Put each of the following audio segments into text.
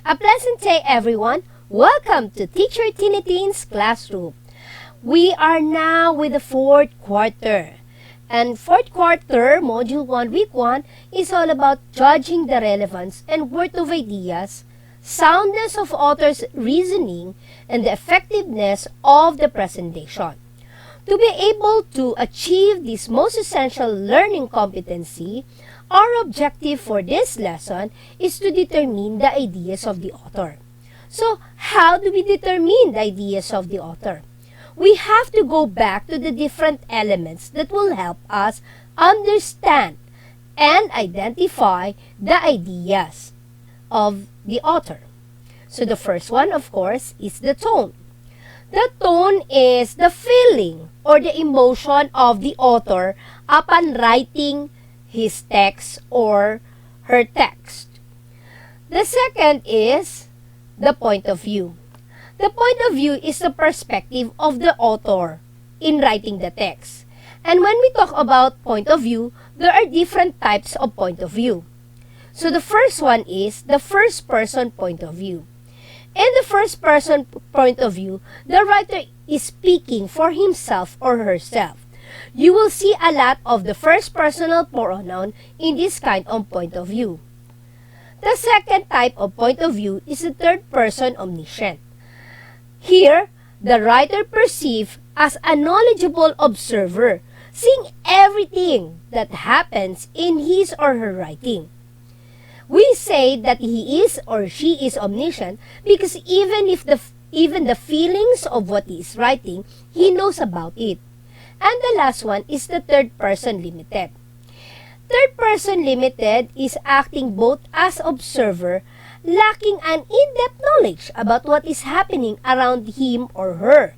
A pleasant day, everyone. Welcome to Teacher Tiniteen's classroom. We are now with the fourth quarter. And fourth quarter, Module 1, Week 1, is all about judging the relevance and worth of ideas, soundness of author's reasoning, and the effectiveness of the presentation. To be able to achieve this most essential learning competency, our objective for this lesson is to determine the ideas of the author. So, how do we determine the ideas of the author? We have to go back to the different elements that will help us understand and identify the ideas of the author. So, the first one, of course, is the tone. The tone is the feeling or the emotion of the author upon writing his text or her text. The second is the point of view. The point of view is the perspective of the author in writing the text. And when we talk about point of view, there are different types of point of view. So the first one is the first person point of view. In the first person point of view, the writer is speaking for himself or herself. You will see a lot of the first personal pronoun in this kind of point of view. The second type of point of view is the third person omniscient. Here, the writer perceives as a knowledgeable observer, seeing everything that happens in his or her writing. We say that he is or she is omniscient because even the feelings of what he is writing, he knows about it. And the last one is the third person limited. Third person limited is acting both as observer, lacking an in-depth knowledge about what is happening around him or her.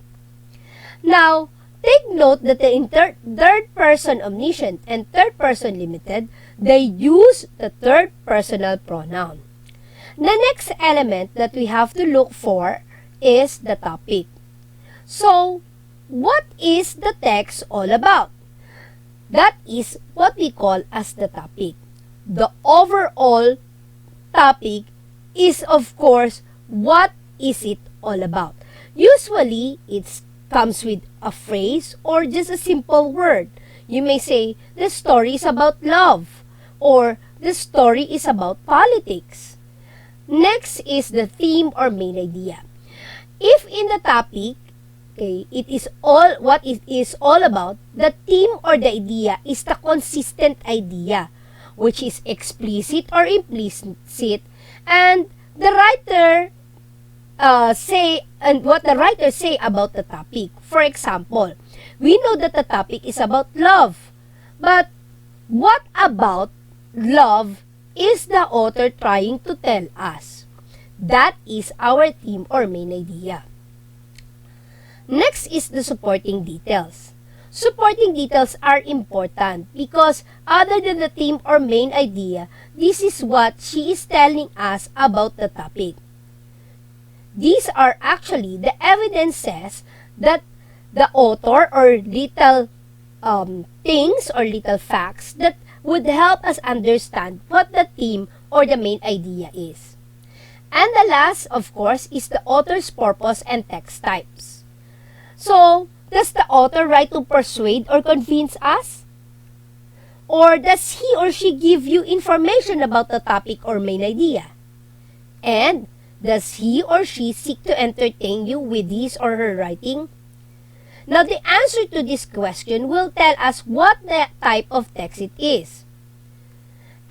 Now, take note that the third person omniscient and third person limited, they use the third personal pronoun. The next element that we have to look for is the topic. So, what is the text all about? That is what we call as the topic. The overall topic is, of course, what is it all about? Usually, it comes with a phrase or just a simple word. You may say, the story is about love, or the story is about politics. Next is the theme or main idea. If in the topic, it is all what it is all about, the theme or the idea is the consistent idea, which is explicit or implicit, and the writer what the writer say about the topic. For example, we know that the topic is about love, but what about love is the author trying to tell us? That is our theme or main idea. Next is the supporting details. Supporting details are important because other than the theme or main idea, this is what she is telling us about the topic. These are actually the evidences that the author or little things or little facts that would help us understand what the theme or the main idea is. And the last, of course, is the author's purpose and text types. So, does the author write to persuade or convince us? Or does he or she give you information about the topic or main idea? And does he or she seek to entertain you with his or her writing? Now, the answer to this question will tell us what the type of text it is.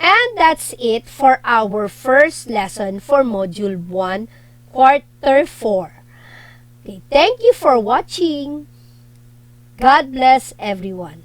And that's it for our first lesson for Module 1, Quarter 4. Okay, thank you for watching. God bless everyone.